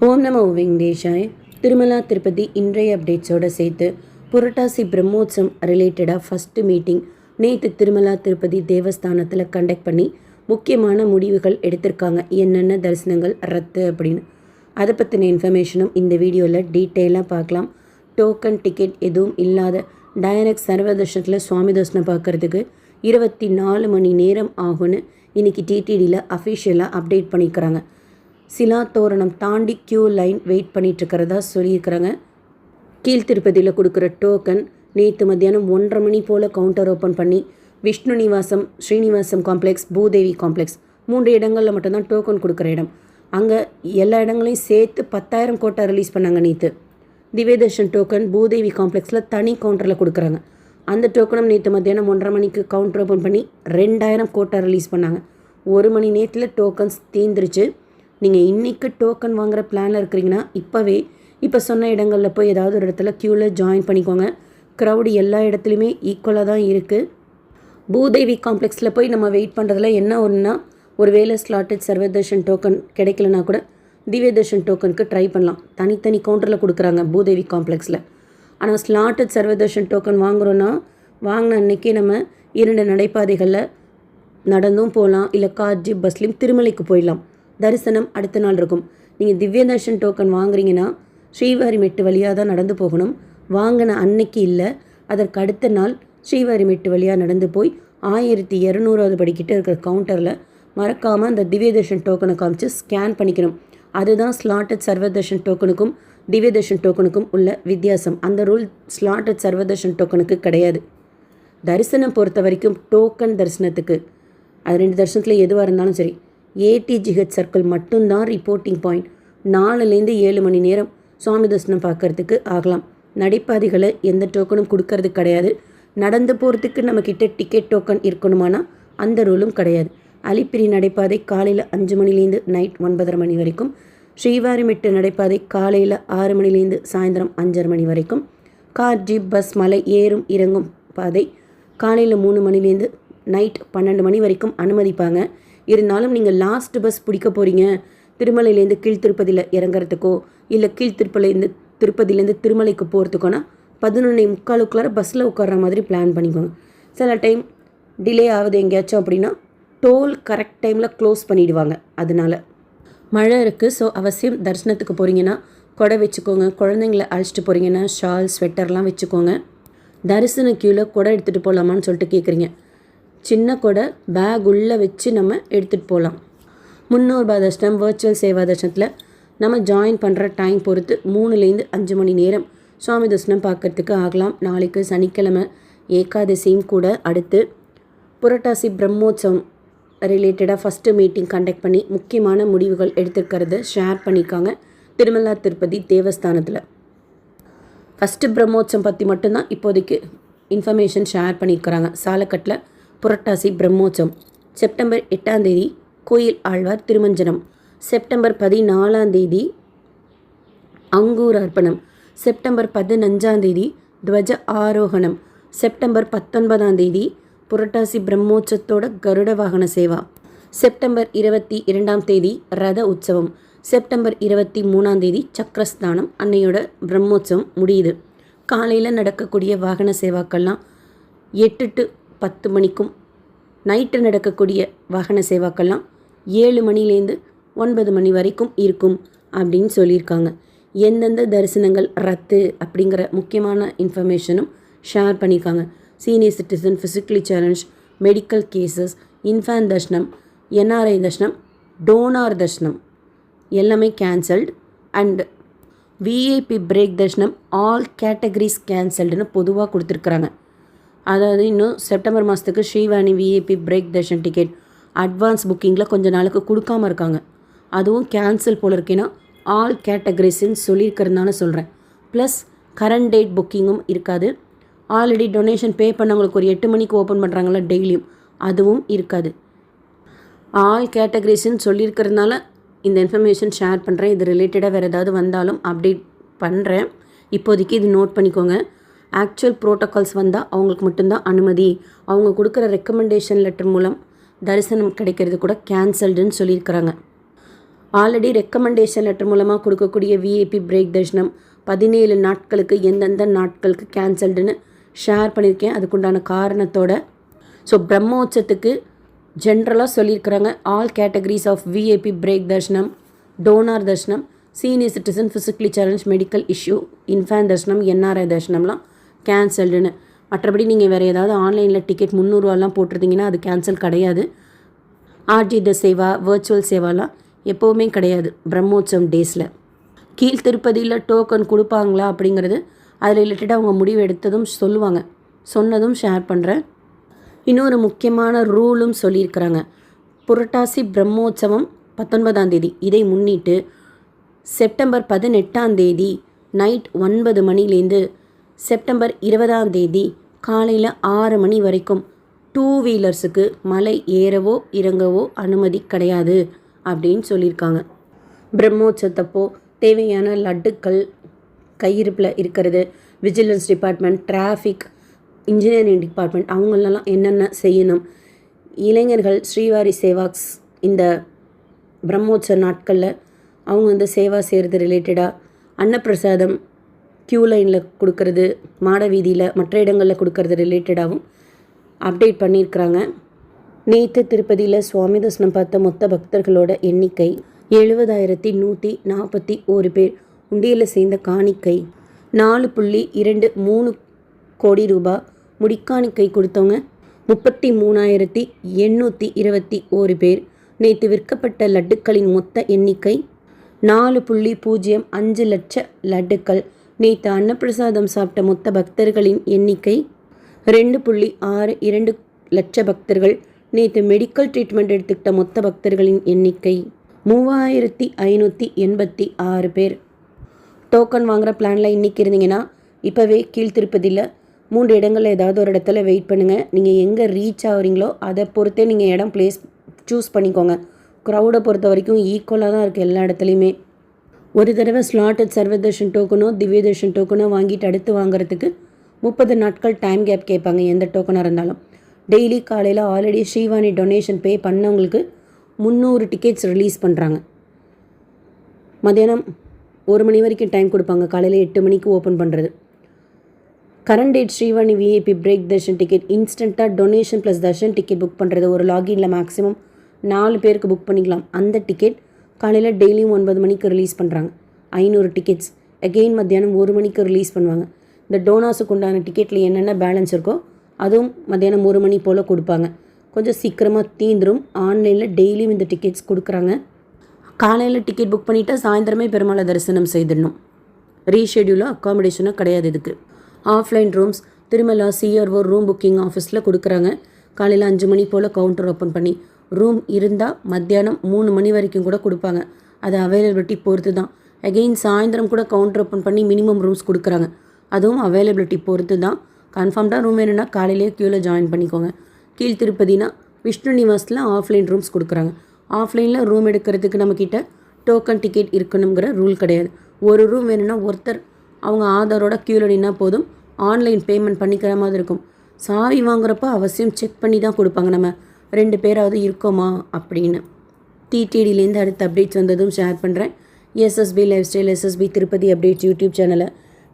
ஓம் நமோ வெங்கடேஷாய. திருமலா திருப்பதி இன்றைய அப்டேட்ஸோடு சேர்த்து புரட்டாசி பிரம்மோத்சவம் ரிலேட்டடாக ஃபஸ்ட்டு மீட்டிங் நேற்று திருமலா திருப்பதி தேவஸ்தானத்தில் கண்டக்ட் பண்ணி முக்கியமான முடிவுகள் எடுத்திருக்காங்க. என்னென்ன தரிசனங்கள் ரத்து அப்படின்னு அதை பற்றின இன்ஃபர்மேஷனும் இந்த வீடியோவில் டீட்டெயிலாக பார்க்கலாம். டோக்கன் டிக்கெட் எதுவும் இல்லாத டைரக்ட் சர்வதர்ஷனத்தில் சுவாமி தரிசனம் பார்க்குறதுக்கு 24 மணி நேரம் ஆகும்னு இன்றைக்கி டிடிடியில் அஃபிஷியலாக அப்டேட் பண்ணிக்கிறாங்க. சிலா தோரணம் தாண்டி க்யூ லைன் வெயிட் பண்ணிகிட்ருக்கிறதா சொல்லியிருக்கிறாங்க. கீழ்த்திருப்பதியில் கொடுக்குற டோக்கன் நேற்று மத்தியானம் 1:30 மணி போல் கவுண்டர் ஓப்பன் பண்ணி விஷ்ணு நிவாசம், ஸ்ரீனிவாசம் காம்ப்ளெக்ஸ், பூதேவி காம்ப்ளெக்ஸ் 3 இடங்களில் மட்டும்தான் டோக்கன் கொடுக்குற இடம். அங்கே எல்லா இடங்களையும் சேர்த்து 10,000 கோட்டா ரிலீஸ் பண்ணாங்க நேற்று. திவ்யதர்ஷன் டோக்கன் பூதேவி காம்ப்ளெக்ஸில் தனி கவுண்டரில் கொடுக்குறாங்க. அந்த டோக்கனும் நேற்று மத்தியானம் 1:30 மணிக்கு கவுண்டர் ஓப்பன் பண்ணி 2,000 கோட்டா ரிலீஸ் பண்ணாங்க. 1 மணி நேரத்தில் டோக்கன்ஸ் தீர்ந்துருச்சு. நீங்கள் இன்றைக்கி டோக்கன் வாங்குகிற பிளானில் இருக்கிறீங்கன்னா இப்போ சொன்ன இடங்களில் போய் ஏதாவது ஒரு இடத்துல க்யூவில் ஜாயின் பண்ணிக்கோங்க. க்ரௌடு எல்லா இடத்துலையுமே ஈக்குவலாக தான் இருக்குது. பூதேவி காம்ப்ளெக்ஸில் போய் நம்ம வெயிட் பண்ணுறதுல என்ன ஒன்றுனா, ஒரு வேளை ஸ்லாட்டட் சர்வதர்ஷன் டோக்கன் கிடைக்கலனா கூட திவ்யதர்ஷன் டோக்கனுக்கு ட்ரை பண்ணலாம். தனித்தனி கவுண்டரில் கொடுக்குறாங்க பூதேவி காம்ப்ளெக்ஸில். ஆனால் ஸ்லாட்டட் சர்வதர்ஷன் டோக்கன் வாங்குகிறோன்னா வாங்கின அன்றைக்கி நம்ம 2 நடைபாதைகளில் நடந்தும் போகலாம், இல்லை கார் ஜீப் பஸ்லேயும் திருமலைக்கு போயிடலாம். தரிசனம் அடுத்த நாள் இருக்கும். நீங்கள் திவ்யதர்ஷன் டோக்கன் வாங்குறீங்கன்னா ஸ்ரீவாரிமெட்டு வழியாக தான் நடந்து போகணும். வாங்கின அன்னைக்கு இல்லை, அதற்கு அடுத்த நாள் ஸ்ரீவாரிமெட்டு வழியாக நடந்து போய் 1200வது படிக்கிட்ட இருக்கிற கவுண்டரில் மறக்காமல் அந்த திவ்யதர்ஷன் டோக்கனை காமிச்சு ஸ்கேன் பண்ணிக்கணும். அதுதான் ஸ்லாட்டட் சர்வதர்ஷன் டோக்கனுக்கும் திவ்யதர்ஷன் டோக்கனுக்கும் உள்ள வித்தியாசம். அந்த ரூல் ஸ்லாட்டட் சர்வதர்ஷன் டோக்கனுக்கு கிடையாது. தரிசனம் பொறுத்த வரைக்கும் டோக்கன் தரிசனத்துக்கு அது 2 தரிசனத்தில் எதுவாக இருந்தாலும் சரி, ஏடிஜிஹெச் சர்க்கிள் மட்டும்தான் ரிப்போர்ட்டிங் பாயிண்ட். 4லேருந்து 7 மணி நேரம் சுவாமி தரிசனம் பார்க்குறதுக்கு ஆகலாம். நடைபாதைகளை எந்த டோக்கனும் கொடுக்கறது கிடையாது. நடந்து போகிறதுக்கு நம்மக்கிட்ட டிக்கெட் டோக்கன் இருக்கணுமானா அந்த ரூலும் கிடையாது. அலிப்பிரி நடைபாதை காலையில் 5 மணிலேருந்து நைட் 9:30 மணி வரைக்கும். ஸ்ரீவாரிமெட்டு நடைபாதை காலையில் 6 மணிலேருந்து சாயந்தரம் 5:30 மணி வரைக்கும். கார் ஜீப் பஸ் மலை ஏறும் இறங்கும் பாதை காலையில் 3 மணிலேருந்து நைட் 12 மணி வரைக்கும் அனுமதிப்பாங்க. இருந்தாலும் நீங்கள் லாஸ்ட் பஸ் பிடிக்க போகிறீங்க, திருமலையிலேருந்து கீழ்த்திருப்பதியில் இறங்குறதுக்கோ இல்லை திருப்பதியிலேருந்து திருமலைக்கு போகிறதுக்கோனா 11:45 பஸ்ஸில் உட்கார்ற மாதிரி பிளான் பண்ணிக்கோங்க. சில டைம் டிலே ஆகுது எங்கேயாச்சும் அப்படின்னா டோல் கரெக்ட் டைமில் க்ளோஸ் பண்ணிவிடுவாங்க. அதனால் மழை இருக்குது. ஸோ அவசியம் தரிசனத்துக்கு போகிறீங்கன்னா கொடை வச்சுக்கோங்க. குழந்தைங்கள அழைச்சிட்டு போகிறீங்கன்னா ஷால் ஸ்வெட்டர்லாம் வச்சுக்கோங்க. தரிசன க்யூவில் கொடை எடுத்துகிட்டு போகலாமான்னு சொல்லிட்டு கேட்குறீங்க. சின்ன கொடை பேக் உள்ளே வச்சு நம்ம எடுத்துகிட்டு போகலாம். 300 ரூபாய் தரிசனம் வர்ச்சுவல் சேவா தரிசனத்தில் நம்ம ஜாயின் பண்ணுற டைம் பொறுத்து 3லேருந்து 5 மணி நேரம் சுவாமி தரிசனம் பார்க்குறதுக்கு ஆகலாம். நாளைக்கு சனிக்கிழமை ஏகாதசியும் கூட. அடுத்து புரட்டாசி பிரம்மோத்சவம் ரிலேட்டடாக ஃபஸ்ட்டு மீட்டிங் கண்டக்ட் பண்ணி முக்கியமான முடிவுகள் எடுத்துருக்கிறத ஷேர் பண்ணியிருக்காங்க திருமலா திருப்பதி தேவஸ்தானத்தில். ஃபஸ்ட்டு பிரம்மோத்சவம் பற்றி மட்டும்தான் இப்போதைக்கு இன்ஃபர்மேஷன் ஷேர் பண்ணியிருக்கிறாங்க. சாலக்கட்டில் புரட்டாசி பிரம்மோத்சவம் செப்டம்பர் 8ஆம் தேதி கோயில் ஆழ்வார் திருமஞ்சனம், செப்டம்பர் 14ஆம் தேதி அங்கூர் அர்ப்பணம், செப்டம்பர் 15ஆம் தேதி துவஜ ஆரோகணம், செப்டம்பர் 19ஆம் தேதி புரட்டாசி பிரம்மோற்சவத்தோட கருட வாகன சேவா, செப்டம்பர் 22ஆம் தேதி ரத உற்சவம், செப்டம்பர் 23ஆம் தேதி சக்கரஸ்தானம். அன்னையோட பிரம்மோற்சவம் முடியுது. காலையில் நடக்கக்கூடிய வாகன சேவாக்கள்லாம் 8 to 10 மணிக்கும், நைட்டு நடக்கக்கூடிய வாகன சேவாக்கள்லாம் 7 மணிலேருந்து 9 மணி வரைக்கும் இருக்கும் அப்படின்னு சொல்லியிருக்காங்க. எந்தெந்த தரிசனங்கள் ரத்து அப்படிங்கிற முக்கியமான இன்ஃபர்மேஷனும் ஷேர் பண்ணியிருக்காங்க. Senior citizen, physically challenge, medical cases, infant தர்ஷனம், என்ஆர்ஐ தர்ஷனம், டோனார் தர்ஷனம் எல்லாமே கேன்சல்டு. அண்ட் விஐபி பிரேக் தர்ஷனம் ஆல் கேட்டகரிஸ் கேன்சல்டுன்னு பொதுவாக கொடுத்துருக்குறாங்க. அதாவது இன்னும் செப்டம்பர் மாதத்துக்கு ஸ்ரீவாணி விஐபி பிரேக் தர்ஷன் டிக்கெட் அட்வான்ஸ் புக்கிங்கில் கொஞ்சம் நாளுக்கு கொடுக்காமல் இருக்காங்க. அதுவும் கேன்சல் போல் இருக்கேன்னா ஆல் கேட்டகரிஸ்ன்னு சொல்லியிருக்கிறதுனால சொல்கிறேன். ப்ளஸ் கரண்ட் டேட் புக்கிங்கும் இருக்காது. ஆல்ரெடி டொனேஷன் பே பண்ணவங்களுக்கு ஒரு 8 மணிக்கு ஓப்பன் பண்ணுறாங்களா டெய்லியும், அதுவும் இருக்காது. ஆல் கேட்டகரிஸ்ன்னு சொல்லியிருக்கிறதுனால இந்த இன்ஃபர்மேஷன் ஷேர் பண்ணுறேன். இது ரிலேட்டடாக வேறு ஏதாவது வந்தாலும் அப்டேட் பண்ணுறேன். இப்போதைக்கு இது நோட் பண்ணிக்கோங்க. ஆக்சுவல் ப்ரோட்டோகால்ஸ் வந்தால் அவங்களுக்கு மட்டும்தான் அனுமதி. அவங்க கொடுக்குற ரெக்கமெண்டேஷன் லெட்டர் மூலம் தரிசனம் கிடைக்கிறது கூட கேன்சல்டுன்னு சொல்லியிருக்கிறாங்க. ஆல்ரெடி ரெக்கமெண்டேஷன் லெட்டர் மூலமாக கொடுக்கக்கூடிய விஐபி பிரேக் தரிசனம் 17 நாட்களுக்கு எந்தெந்த நாட்களுக்கு கேன்சல்டுன்னு ஷேர் பண்ணியிருக்கேன். அதுக்குண்டான காரணத்தோட ஸோ பிரம்மோற்சவத்துக்கு ஜென்ரலாக சொல்லியிருக்கிறாங்க all categories of VIP break தரிசனம், டோனார் தரிசனம், senior citizen, physically challenge, medical issue, infant தரிசனம், என்ஆர்ஐ தரிசனம்லாம் கேன்சல்டுன்னு. மற்றபடி நீங்கள் வேறு ஏதாவது ஆன்லைனில் டிக்கெட் 300 ரூபாலாம் போட்டிருந்தீங்கன்னா அது கேன்சல் கிடையாது. ஆர்ஜித சேவா, வர்ச்சுவல் சேவாலாம் எப்போவுமே கிடையாது பிரம்மோற்சவம் டேஸில். கீழ் திருப்பதியில் டோக்கன் கொடுப்பாங்களா அப்படிங்கிறது அதில் ரிலேட்டடாக அவங்க முடிவு எடுத்ததும் சொல்லுவாங்க, சொன்னதும் ஷேர் பண்ணுறேன். இன்னொரு முக்கியமான ரூலும் சொல்லியிருக்கிறாங்க. புரட்டாசி பிரம்மோற்சவம் 19ஆம் தேதி, இதை முன்னிட்டு செப்டம்பர் 18ஆம் தேதி நைட் 9 மணிலேருந்து செப்டம்பர் 20ஆம் தேதி காலையில் 6 மணி வரைக்கும் 2 வீலர்ஸுக்கு மலை ஏறவோ இறங்கவோ அனுமதி கிடையாது அப்படின்னு சொல்லியிருக்காங்க. பிரம்மோற்சவத்தப்போ தேவையான லட்டுக்கள் கையிருப்பில் இருக்கிறது. Vigilance department, traffic, engineering department அவங்களெல்லாம் என்னென்ன செய்யணும். இளைஞர்கள் ஸ்ரீவாரி சேவாக்ஸ் இந்த பிரம்மோற்சவ நாட்களில் அவங்க சேவா செய்கிறது ரிலேட்டடாக அன்னப்பிரசாதம் க்யூ லைனில் கொடுக்கறது, மாட வீதியில் மற்ற இடங்களில் கொடுக்கறது ரிலேட்டடாகவும் அப்டேட் பண்ணியிருக்கிறாங்க. நேற்று திருப்பதியில் சுவாமி தரிசனம் பார்த்த மொத்த பக்தர்களோட எண்ணிக்கை 70,141 பேர். உண்டியலில் சேர்ந்த காணிக்கை 4.23 கோடி ரூபாய். முடிக்காணிக்கை கொடுத்தவங்க 33,821 பேர். நேற்று விற்கப்பட்ட லட்டுக்களின் மொத்த எண்ணிக்கை 4.05 லட்ச லட்டுக்கள். நேற்று அன்னப்பிரசாதம் சாப்பிட்ட மொத்த பக்தர்களின் எண்ணிக்கை 2.62 லட்ச பக்தர்கள். நேற்று மெடிக்கல் ட்ரீட்மெண்ட் எடுத்துக்கிட்ட மொத்த பக்தர்களின் எண்ணிக்கை 3,586 பேர். டோக்கன் வாங்குகிற பிளானில் இன்றைக்கி இருந்தீங்கன்னா இப்போவே கீழ்த்திருப்பதியில் 3 இடங்களில் ஏதாவது ஒரு இடத்துல வெயிட் பண்ணுங்கள். நீங்கள் எங்கே ரீச் ஆகுறீங்களோ அதை பொறுத்தே நீங்கள் இடம் பிளேஸ் சூஸ் பண்ணிக்கோங்க. க்ரௌடை பொறுத்த வரைக்கும் ஈக்குவலாக தான் இருக்குது எல்லா இடத்துலையுமே. ஒரு தடவை ஸ்லாட்டட் சர்வதர்ஷன் டோக்கனோ திவ்ய தர்ஷன் டோக்கனோ வாங்கிட்டு அடுத்து வாங்குறதுக்கு 30 நாட்கள் டைம் கேப் கேட்பாங்க எந்த டோக்கனாக இருந்தாலும். டெய்லி காலையில் ஆல்ரெடி ஸ்ரீவாணி டொனேஷன் பே பண்ணவங்களுக்கு 300 டிக்கெட்ஸ் ரிலீஸ் பண்ணுறாங்க. மத்தியானம் 1 மணி வரைக்கும் டைம் கொடுப்பாங்க. காலையில் 8 மணிக்கு ஓப்பன் பண்ணுறது. Current date Srivani VIP break தர்ஷன் டிக்கெட் இன்ஸ்டண்ட்டாக டொனேஷன் ப்ளஸ் தர்ஷன் டிக்கெட் புக் பண்ணுறது. ஒரு லாகின்ல மேக்ஸிமம் 4 பேருக்கு புக் பண்ணிக்கலாம். அந்த டிக்கெட் காலையில் டெய்லியும் 9 மணிக்கு ரிலீஸ் பண்ணுறாங்க. 500 டிக்கெட்ஸ். அகெயின் மத்தியானம் 1 மணிக்கு ரிலீஸ் பண்ணுவாங்க. இந்த டோனாஸுக்கு உண்டான டிக்கெட்டில் என்னென்ன பேலன்ஸ் இருக்கோ அதுவும் மத்தியானம் 1 மணி போல் கொடுப்பாங்க. கொஞ்சம் சீக்கிரமாக தீந்துடும். ஆன்லைனில் டெய்லியும் இந்த டிக்கெட்ஸ் கொடுக்குறாங்க. காலையில் டிக்கெட் புக் பண்ணிவிட்டால் சாயந்தரமே பெருமாளை தரிசனம் செய்திடணும். ரீஷெடியூலோ அக்காமடேஷனோ கிடையாது இதுக்கு. Offline rooms Tirumala CRO room booking ஆஃபீஸில் கொடுக்குறாங்க. காலையில் 5 மணி போல் கவுண்டர் ஓப்பன் பண்ணி ரூம் இருந்தால் மத்தியானம் 3 மணி வரைக்கும் கூட கொடுப்பாங்க. அது அவைலபிலிட்டி பொறுத்து தான். அகெயின் சாயந்தரம் கூட கவுண்டர் ஓப்பன் பண்ணி மினிமம் ரூம்ஸ் கொடுக்குறாங்க. அதுவும் அவைலபிலிட்டி பொறுத்து தான். கன்ஃபார்ம்டாக ரூம் வேணும்னா காலையிலேயே க்யூவில் ஜாயின் பண்ணிக்கோங்க. கீழ் திருப்பதினா விஷ்ணு நிவாஸில் ஆஃப்லைன் ரூம்ஸ் கொடுக்குறாங்க. ஆஃப்லைனில் ரூம் எடுக்கிறதுக்கு நம்மக்கிட்ட டோக்கன் டிக்கெட் இருக்கணுங்கிற ரூல் கிடையாது. ஒரு ரூம் வேணும்னா ஒருத்தர் அவங்க ஆதாரோட க்யூவில் நின்னா போதும். ஆன்லைன் பேமெண்ட் பண்ணிக்கிற மாதிரி இருக்கும். சாவி வாங்குறப்ப அவசியம் செக் பண்ணி தான் கொடுப்பாங்க, நம்ம 2 பேராவது இருக்கோமா அப்படின்னு. டிடிடிலேருந்து அடுத்த அப்டேட்ஸ் வந்ததும் ஷேர் பண்ணுறேன். SSP lifestyle, SSP Tirupati updates YouTube சேனலை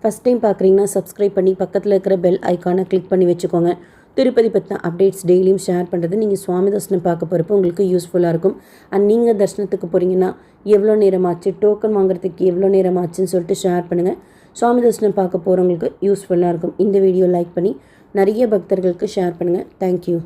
ஃபஸ்ட் டைம் பார்க்குறீங்கன்னா சப்ஸ்கிரைப் பண்ணி பக்கத்தில் இருக்கிற பெல் ஐக்கானை கிளிக் பண்ணி வச்சுக்கோங்க. திருப்பதி பற்றின அப்டேட்ஸ் டெய்லியும் ஷேர் பண்ணுறது நீங்கள் சுவாமி தரிசனம் பார்க்க போகிறப்போ உங்களுக்கு யூஸ்ஃபுல்லாக இருக்கும். அண்ட் நீங்கள் தரிசனத்துக்கு போகிறீங்கன்னா எவ்வளோ நேரம் ஆச்சு, டோக்கன் வாங்குறதுக்கு எவ்வளோ நேரம் ஆச்சுன்னு சொல்லிட்டு ஷேர் பண்ணுங்கள். சுவாமி தரிசனம் பார்க்க போகிறவங்களுக்கு யூஸ்ஃபுல்லாக இருக்கும். இந்த வீடியோ லைக் பண்ணி நிறைய பக்தர்களுக்கு ஷேர் பண்ணுங்கள். தேங்க்யூ.